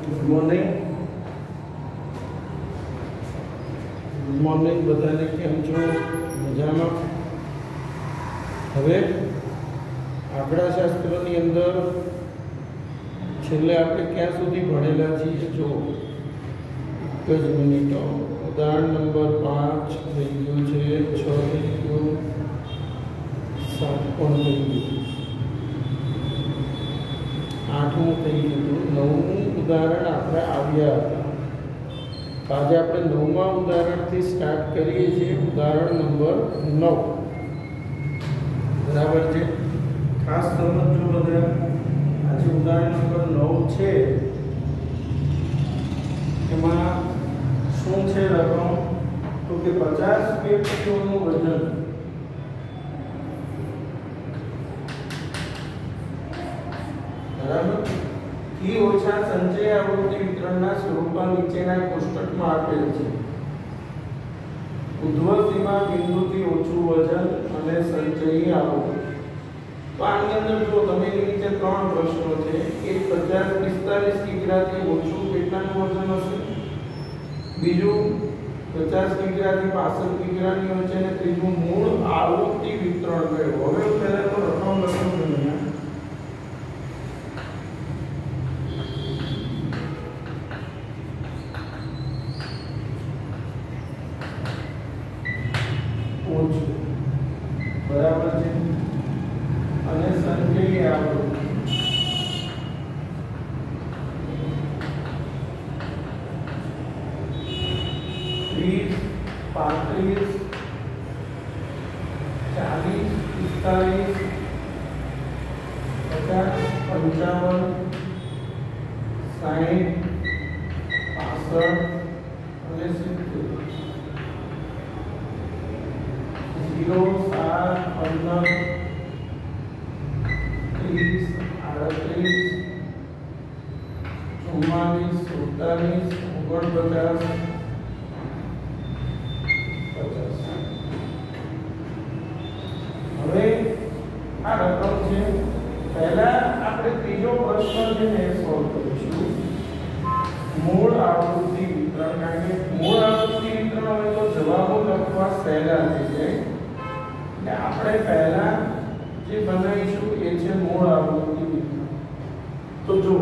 Good morning બધાને. કેમ છો? મજામાં? હવે આંકડાશાસ્ત્રની અંદર છેલ્લે આપણે ક્યાં સુધી ભણેલા છીએ? જો એક જ મિનિટો. ઉદાહરણ નંબર 5 થઈ ગયું છે, 6 થઈ ગયું, 7 પણ થઈ ગયું, 8મું થઈ ગયું, 9મું ઉદાહરણ આપણે આવ્યા હતા. આજે આપણે 9મા ઉદાહરણથી સ્ટાર્ટ કરીએ છીએ. ઉદાહરણ નંબર 9. બરાબર છે? ખાસ સમજો બધા. આજે ઉદાહરણ નંબર 9 છે. એમાં શું છે રકમ? તો કે 50 વ્યક્તિઓનું વજન બરાબર થી ઓછા સંચય આવૃત્તિ વિતરણના સ્વરૂપમાં નીચેના કોષ્ટકમાં આપેલ છે. ઉધ્વ સીમા બિંદુથી ઓછું વજન અને સંચયી આવૃત્તિ. તો આની અંદર જો તમે નીચે 3 પ્રશ્નો છે. એક 50-45 કિગ્રાથી ઓછું કેટલાનું વજન હશે? બીજું 50 કિગ્રાથી 65 કિગ્રાની વચ્ચે, અને ત્રીજું મૂળ આવૃત્તિ વિતરણ મેળવો. હવે પહેલા તો રકમ લખો છો અહીંયા. બરાબર છે? અને સંચયી આવૃત્તિ 30, 35, 40, 45, 50, 55, 60, 65 અને 70. 0, 7, 15, 30, 38, 44, 47, 49, 50. હવે આ રકમ છે. પહેલા આપણે ત્રીજો પ્રશ્ન છે ને સોલ્વ કરીશું. મૂળ આવૃત્તિ વિતરણ. કારણ કે મૂળ આવૃત્તિ વિતરણ હોય તો જવાબો લખવા સહેલા થઈ જાય. એટલે આપણે પહેલા જે બનાવીશું એ છે મૂળ આવૃત્તિ વિતરણ. તો જો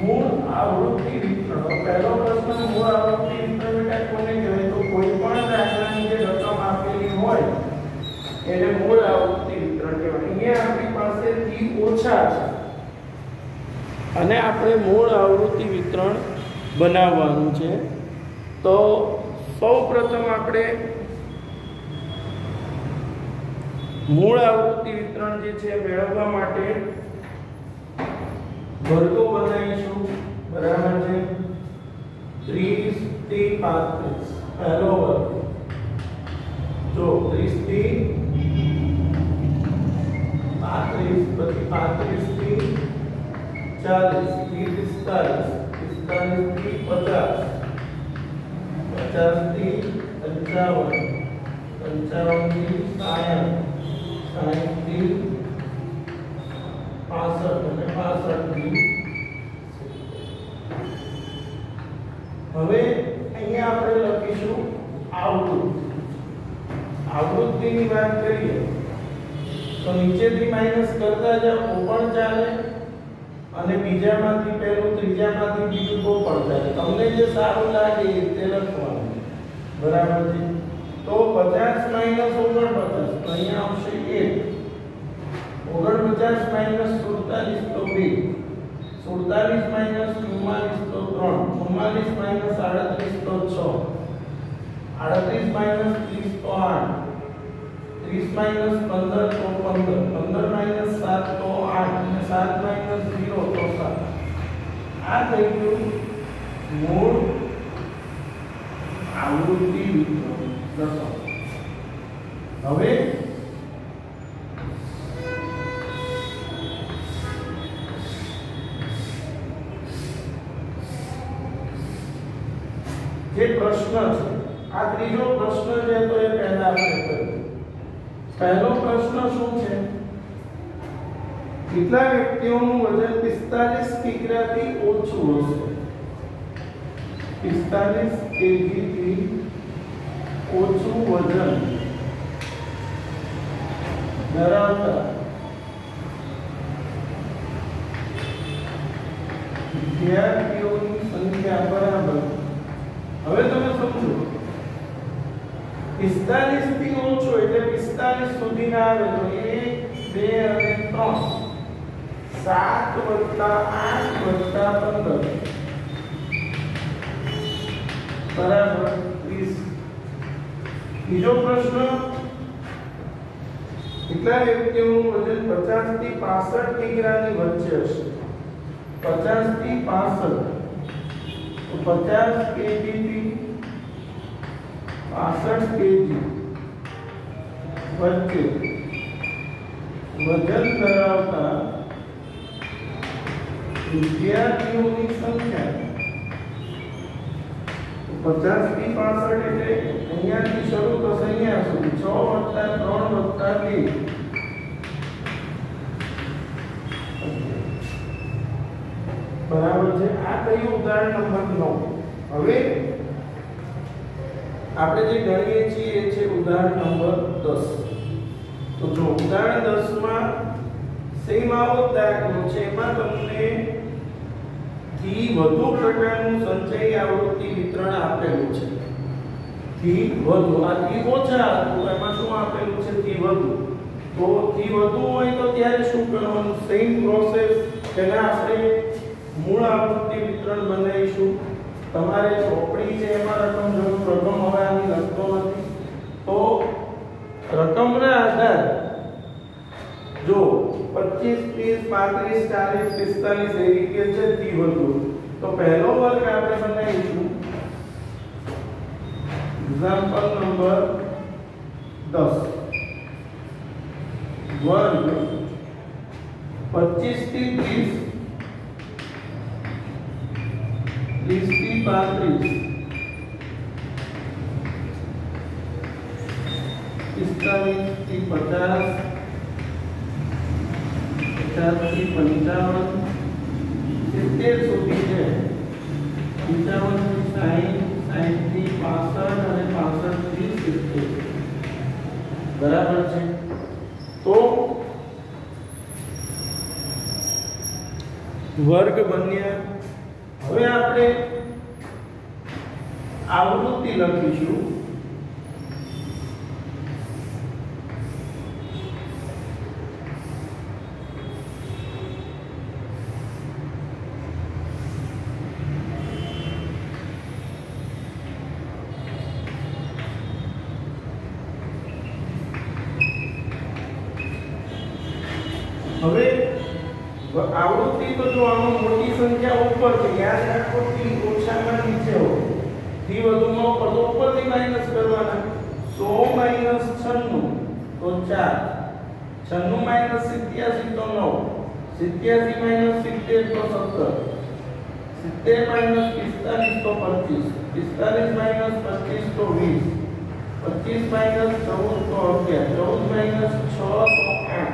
મૂળ આવૃત્તિ વિતરણ. પહેલો પ્રશ્ન મૂળ આવૃત્તિ વિતરણ એટલે કોને કહેવાય? તો કોઈ પણ દાખલાની જે રકમ આપેલી હોય એને મૂળ આવૃત્તિ વિતરણ કહેવાય. અહીંયા આપણી પાસે થી ઓછા છે અને આપણે મૂળ આવૃત્તિ વિતરણ બનાવવાનું છે. તો સૌપ્રથમ આપણે મૂળ આવૃત્તિ વિતરણ જે છે મેળવવા માટે વર્ગો બનાવીશું. બરાબર છે? 30 થી 35 પહેલો વર્ગ. જો 30 થી 35, પછી 35 થી 40, થી 45, 45 થી 50, 50 થી 55, 55 થી 60, 60 થી 65 અને 65 થી 70. હવે અહીંયા આપણે લખીશું આવૃત્તિ. આવૃત્તિની વાત કરીએ તો નીચેથી માઈનસ કરતા જાઓ તો પણ ચાલે, અને બીજામાંથી પહેલું, ત્રીજામાંથી બીજું તો પણ ચાલે. તમને જે સારું લાગે એ રીતે લખવાનું. બરાબર છે? તો 50 - 49 તો અહીંયા આવશે 1. 49 - 47 તો 2. 47 - 44 તો 3. 44 - 38 તો 6. 38 - 30 તો 8. 30 - 15 તો 15. 15 - 7 તો 8. અને 7 - 0 તો 7. આ થઈ ગયું મૂળ આવૃત્તિ વિતરણ. હવે જે પ્રશ્ન છે, આ ત્રીજો પ્રશ્ન છે તો એ પહેલા આપણે કરીએ. પહેલો પ્રશ્ન શું છે? કેટલા વ્યક્તિઓનું વજન 45 કિગ્રાથી ઓછું હશે? 45 કેજીથી ઓછું વજન ધરાવતા વિદ્યાર્થીઓની સંખ્યા બરાબર. હવે તમે સમજો 45 થી ઓછો એટલે 45 સુધીના આવે તો 1 2 અને 3 7 + 8 + 15 બરાબર 30. બીજો પ્રશ્ન, કેટલા વ્યક્તિઓનું વજન 50 થી 65 કિગ્રાની વચ્ચે હશે? 50 થી 65 તો 50 કેજી થી 65 કેજી વચ્ચે વજન ધરાવતા વિદ્યાર્થીઓની સંખ્યા 50 થી 65 એટલે અહીંયાથી શરૂ થશે અહીંયા સુધી 6 + 3 + 2 બરાબર છે. આ કયું ઉદાહરણ નંબર 9. હવે આપણે જે ગણીએ છીએ એ છે ઉદાહરણ નંબર 10. તો જો ઉદાહરણ 10 માં સેમ આવો દાખલો છે, એમાં તમને થી વધુ પ્રકારનું સંચય આવૃત્તિ વિતરણ આપેલું છે. થી વધુ, આ થી ઓછા હતું એમાં શું આપેલું છે? થી વધુ. તો થી વધુ હોય તો ત્યારે શું કરવાનું? Same process. પહેલા આપણે મૂળ આવૃત્તિ વિતરણ બનાવીશું. તમારે ચોપડી છે એમાં રકમ જરૂર, રકમ હવે આની લખતો નથી. તો રકમના આધારે જો 25 30 35 40 45 એવી કે છે થી વધુ, તો પહેલો વર્ગ આપણે બનાવીશું એક્ઝામ્પલ નંબર 10. વર્ગ 25 થી 30 30 થી 35 45 થી 50 50 થી 55 70 સુધી છે. 55 થી 60 60 થી 65 અને 65 થી 70 બરાબર છે. તો વર્ગ બન્યા. હવે આપણે આવૃત્તિ લખીશું. હવે આવૃત્તિ તો જો આમાં મોટી સંખ્યા ઉપર છે, યાદ રાખો થી ઓછામાં નીચે હોય, થી વધુમાં ઉપર તો ઉપરથી માઈનસ કરવાના. 100 - 96 તો 4, 96 - 87 તો 9, 87 - 70 તો 17, 70 - 45 તો 25, 45 - 25 તો 20, 25 - 14 તો 11, 14 - 6 તો 8,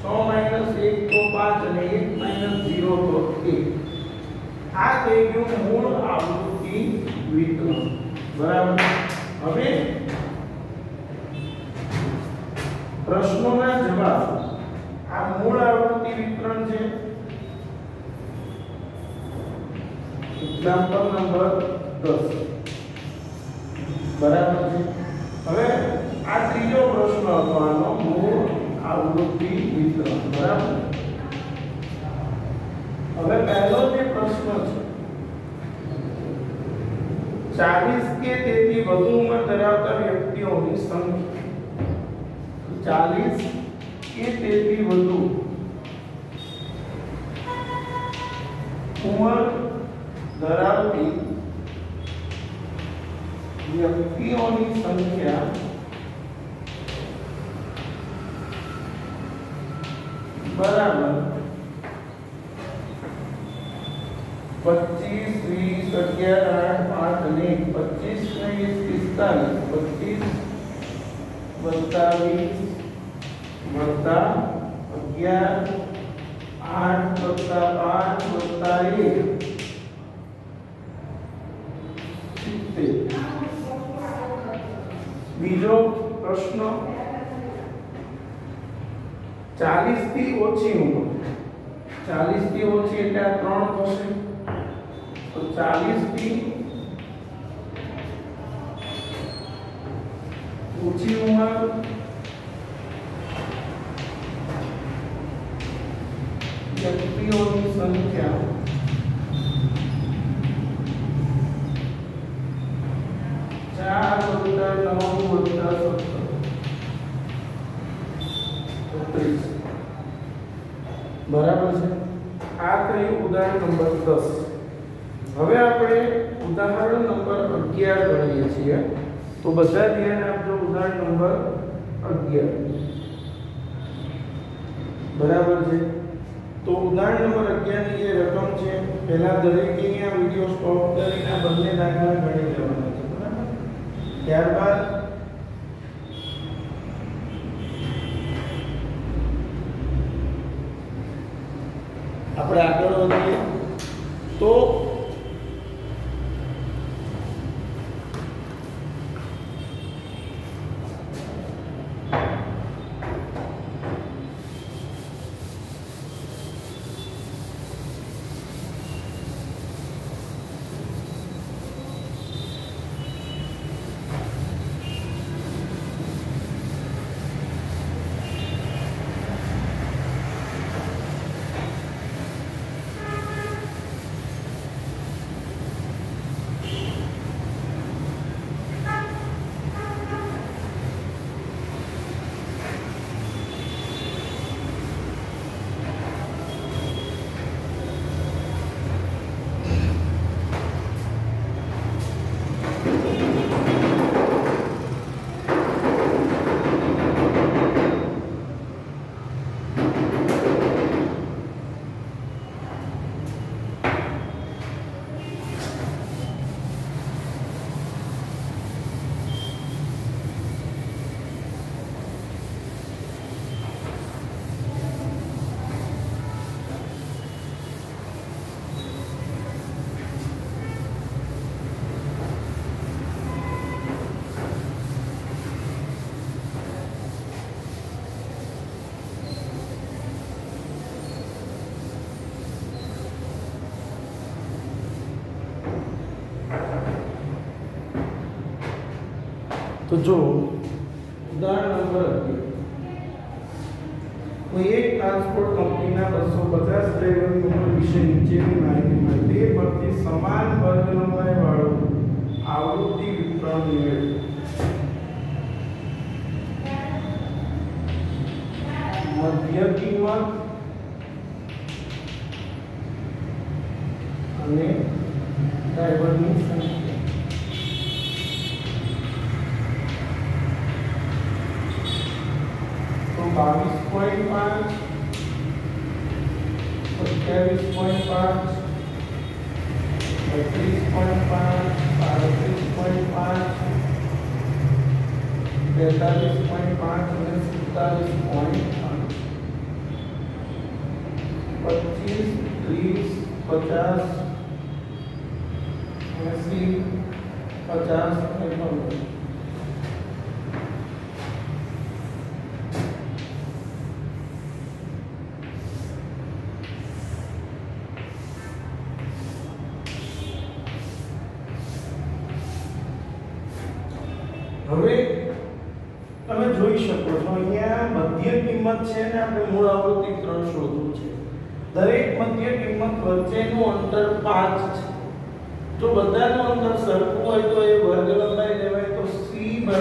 6 - 1 તો 5 અને 1 - 0 તો 1. આ થઈ ગયું મૂળ આવૃત્તિ વિતરણ. બરાબર. હવે પ્રશ્નોના જવાબ. આ મૂળ આવૃત્તિ વિતરણ છે. Example number 10. બરાબર છે. હવે આ ત્રીજો પ્રશ્ન હતો આનો મૂળ આવૃત્તિ વિતરણ. બરાબર. હવે પહેલો જે પ્રશ્ન છે 40 કે તેથી વધુ ઉંમર ધરાવતા વ્યક્તિઓની સંખ્યા. 40 કે તેથી વધુ ઉંમર ધરાવતી વ્યક્તિઓની સંખ્યા બરાબર 25 20 11 8 5 અને 25 - 20 45 25 + 20 + 11 8 + 5 + 1 બીજો પ્રશ્ન 40 થી ઓછી ઉંમર 40 થી ઓછી એટલે આ 3 થશે તો 40 થી ઓછી ઉંમર વ્યક્તિઓની સંખ્યા 4 + 9 + 17 બરાબર છે। આ થયું ઉદાહરણ નંબર 10। હવે આપણે ઉદાહરણ નંબર 11 ગણીએ છીએ તો બધા ધ્યાન આપજો। ઉદાહરણ નંબર 11 બરાબર છે। તો ઉદાહરણ નંબર 11 ની જે રકમ છે પહેલા દરેકે આ વિડિયો સ્ટોપ કરીને આ બંને દાખલા ગણી લેવાના છે બરાબર। ત્યારબાદ આપણે આગળ વધીએ તો तो जो उदाहरण नंबर 11 कोई एक ट्रांसपोर्ट कंपनी ना 250 ड्राइवर की उम्र विषय नीचे की माहिती મળે તે પરથી સમાન વર્ગ લંબાઈ વાળું આવૃત્તિ વિતરણ મેળવે। મધ્ય કિંમત અને ડ્રાઈવરની સંખ્યા तो 22.5 27.5 32.5 33.5 43.5 અને 47.5 25 30 50 80 50 અને 50। હવે તમે જોઈ શકો છો અહીંયા મધ્ય કિંમત છે ને આપણે મૂળ આવૃત્તિ 3 શોધવું છે। દરેક મધ્ય કિંમત વચ્ચેનું અંતર 5 છે। જો બધાનું અંતર સરખું હોય તો એ વર્ગ લંબાઈ લેવાય તો c = 5।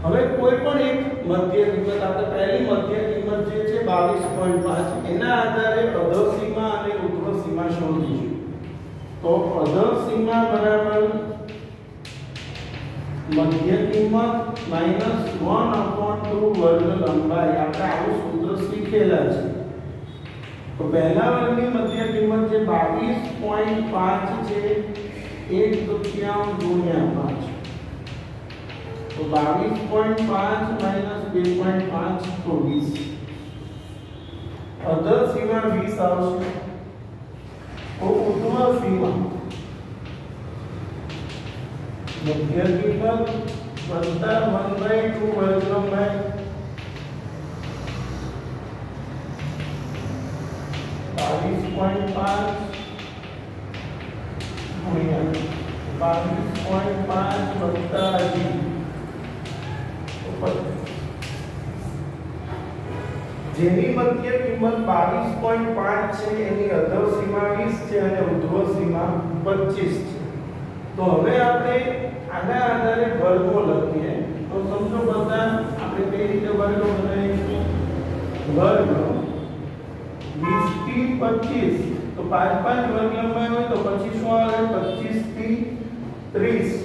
હવે કોઈ પણ એક મધ્ય કિંમત આપણે પહેલી મધ્ય કિંમત જે છે 22.5 એના આધારે અધર સીમા અને ઉર્ધ્વ સીમા શોધીશું। તો અધર સીમા બરાબર मध्य किंमत -1/2 वर्ग लंबाई આપણે આવું સૂત્ર શીખેલા છે। તો પહેલા વર્ગની મધ્ય કિંમત જે 22.5 છે 1/3 ગુણ્યા 5 તો 22.5 - 2.5 24 અધર સીમા 20 આવશે તો ઉર્ધ્વ સીમા મધ્ય કિંમત વત્તા 1/2 વર્ગ લંબાઈ 22.5 ગુણ્યા 22.5 વત્તા g જેની મધ્ય કિંમત 22.5 છે એની અધર સીમા 20 છે અને ઉર્ધ્વ સીમા 25 છે તો હવે આપણે આના આધારે વર્ગો લખીએ તો સમજો બધા આપણે કઈ રીતે વર્ગો બનાવીશું વર્ગ 20 થી 25 તો 5 5 વર્ગ લંબાઈ હોય તો પછી શું આવે 25 થી 30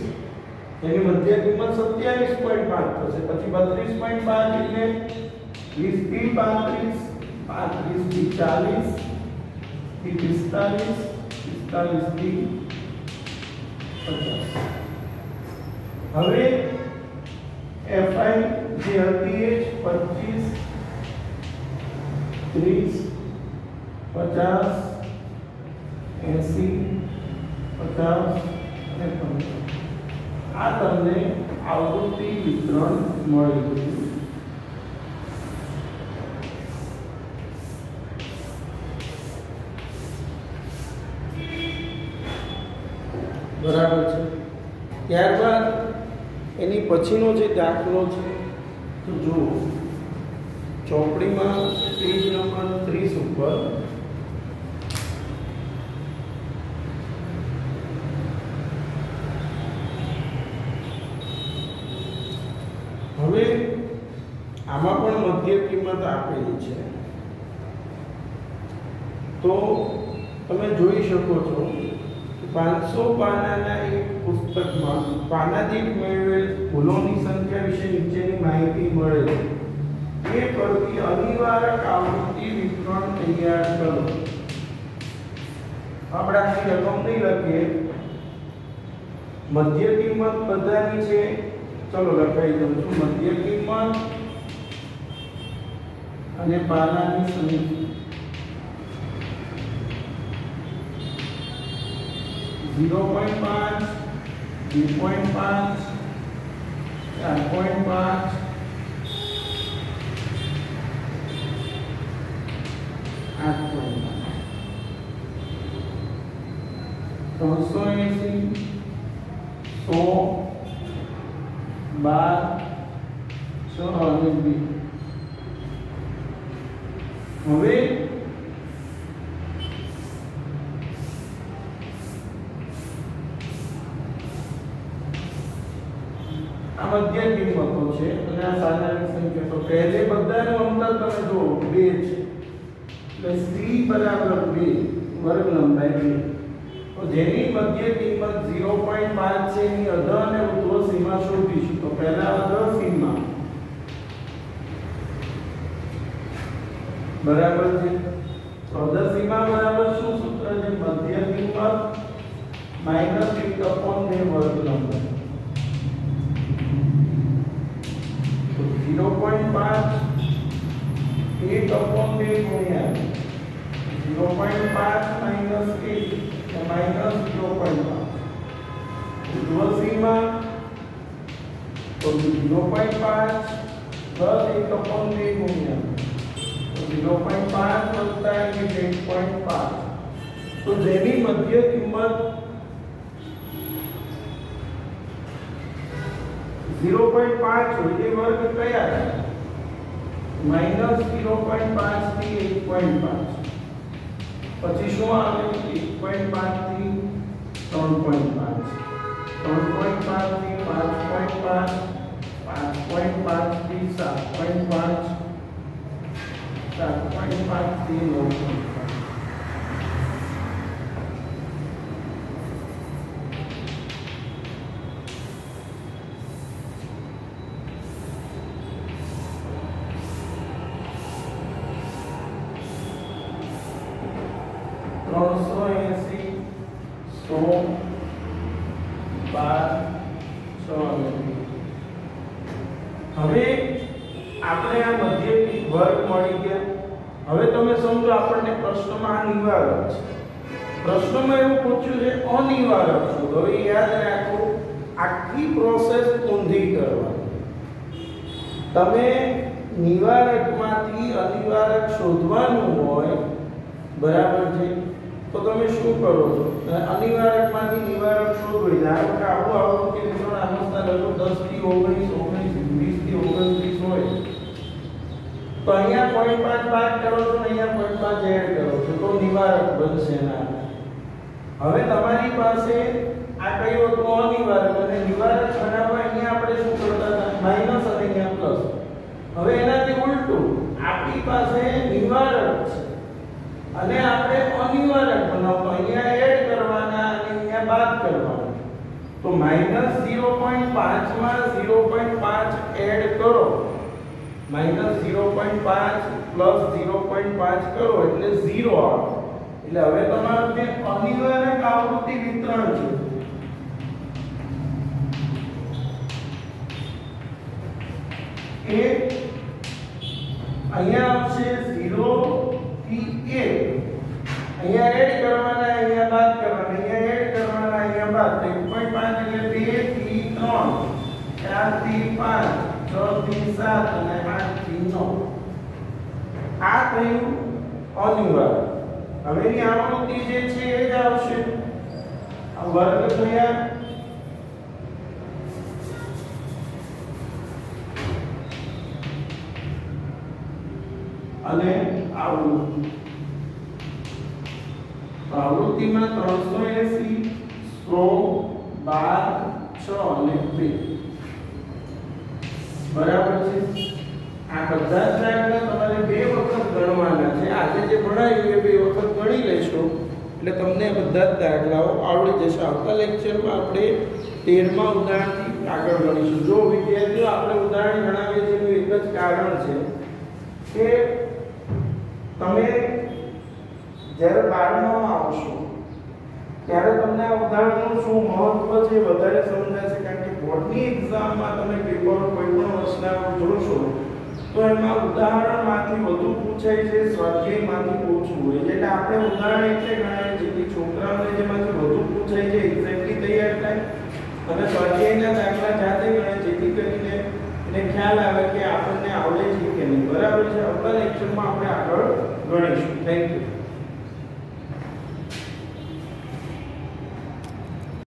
એની મધ્ય કિંમત 27.5 થશે પછી 32.5 એટલે 20 થી 35 35 થી 40 થી 45 45 થી 50 હવે fi જે હતી એ 25 30 50 80 50 અને 50 આ તમને આવૃત્તિ વિતરણ મળી ગયું બરાબર છે ત્યારબાદ એની પછીનો જે દાખલો છે તો જુઓ ચોપડીમાં પેજ નંબર 30 ઉપર હવે આમાં પણ મધ્ય કિંમત આપેલી છે તો તમે જોઈ શકો છો 500 પાનાના એક પુસ્તકમાં પાના દીઠ મેળવેલ ભૂલોની સંખ્યા વિશે નીચેની માહિતી મળે છે એ પરથી અનિવાર્ય આવૃત્તિ વિતરણ તૈયાર કરો આપણે આની રકમ નહીં લખીએ મધ્ય કિંમત બધાની છે ચલો લખાઈ દઉં છું મધ્ય કિંમત અને પાનાની સંખ્યા 0.5 2.5 હવે આ મધ્ય કિંમતો છે અને આ સાધારણ સંખ્યા તો પહેલે બધાનું અંતર તમે જો 2 છે એટલે c બરાબર 2 વર્ગ લંબાઈ 2 તો જેની મધ્ય કિંમત 0.5 છે એની અધર અને ઉર્ધ્વ સીમા શોધીશું તો પહેલા અધર સીમા બરાબર છે તો અધર સીમા બરાબર શું સૂત્ર છે મધ્ય કિંમત -1/2 વર્ગ લંબાઈ 0.5 1/2 ગુણ્યા 0.5 -1 -0.5 ઉર્ધ્વ સીમા તો 0.5 પ્લસ 1/2 ગુણ્યા 0.5 વત્તા 1.5 તો જેની મધ્ય કિંમત 0.5 હોય એ વર્ગ કયા -0.5 થી 1.5 પછી શું આવે 1.5 થી 3.5 3.5 થી 5.5 5.5 થી 7.5 7.5 થી 9.5 હવે આપણે આ મધ્ય વર્ગ મળી ગયા હવે તમે સમજો આપણને પ્રશ્નમાં નિવારક છે, પ્રશ્નમાં એવું પૂછ્યું છે અનિવારક શોધો. હવે યાદ રાખો આખી પ્રોસેસ ઊંધી કરવાની. તમે નિવારકમાંથી અનિવારક શોધવાનું હોય બરાબર છે, તો તમે શું કરો છો? અનિવારકમાંથી નિવારક શોધવું. ધારો કે આવું કે મિત્રો આમસ્તા લગભગ 10 થી 19 20 થી 29 હોય, તો અહીંયા 0.5 ભાગ કરો છો ને અહીંયા 0.5 એડ કરો છો તો નિવારક બનશે ના. હવે તમારી પાસે આ કયો હતો અનિવારક, અને નિવારક બનાવવા અહીંયા આપણે શું કરતા હતા? માઈનસ અને અહીંયા પ્લસ. હવે એનાથી ઉલટું આપણી પાસે નિવારક છે અને આપણે અનિવારક બનાવતો અહીંયા એડ કરવાના અને અહીંયા બાદ કરવાના. તો -0.5 માં 0.5 એડ કરો, -0.5 પ્લસ 0.5 કરો એટલે 0 આવે. એટલે હવે તમારું જે અનિવારક આવૃત્તિ વિતરણ છે એ અહીંયા આવશે 0 થી 1. અહીંયા એડ કરવાના અહીંયા બાદ કરવાના, અહીંયા એડ કરવાના અહીંયા બાદ. 1.5 એટલે 2 થી 3, 4 થી 5, 6 થી 7 અને 8 થી 9. આ થયું અનિવાર્ય. હવે એની આવૃત્તિ જે છે એ જ આવશે. આ વર્ગ થયા અને આવૃત્તિ. આવૃત્તિમાં 380, 100, 12, 6 અને 2 બરાબર છે. આ બધા જ દાખલા તમારે 2 વખત ગણવાના છે. આજે જે ભણાવ્યું એ 2 વખત ગણી લેશો એટલે તમને બધા જ દાખલાઓ આવડી જશે. આવતા લેક્ચરમાં આપણે 13મા ઉદાહરણથી આગળ ગણીશું. જો વિદ્યાર્થીઓ આપણે ઉદાહરણ ગણાવીએ છીએ એનું એક જ કારણ છે કે તમે જ્યારે 12માં આવશો ત્યારે તમને આ ઉદાહરણનું શું મહત્વ છે વધારે સમજાશે. કારણ કે બોર્ડની એક્ઝામમાં તમે પેપરો કોઈ પણ વર્ષના જોશો તો એમાં ઉદાહરણમાંથી વધુ પૂછાય છે, સ્વાધ્યાયમાંથી ઓછું હોય છે. એટલે આપણે ઉદાહરણ એટલે ગણાય જેથી છોકરાઓને જેમાંથી વધુ પૂછાય છે એક્ઝેક્ટલી તૈયાર થાય, અને સ્વાધ્યાયના દાખલા જાતે ગણાય જેથી કરીને એને ખ્યાલ આવે કે આપણને આવડે છે કે નહીં. બરાબર છે. આવતા લેક્ચરમાં આપણે આગળ ગણીશું. Thank you.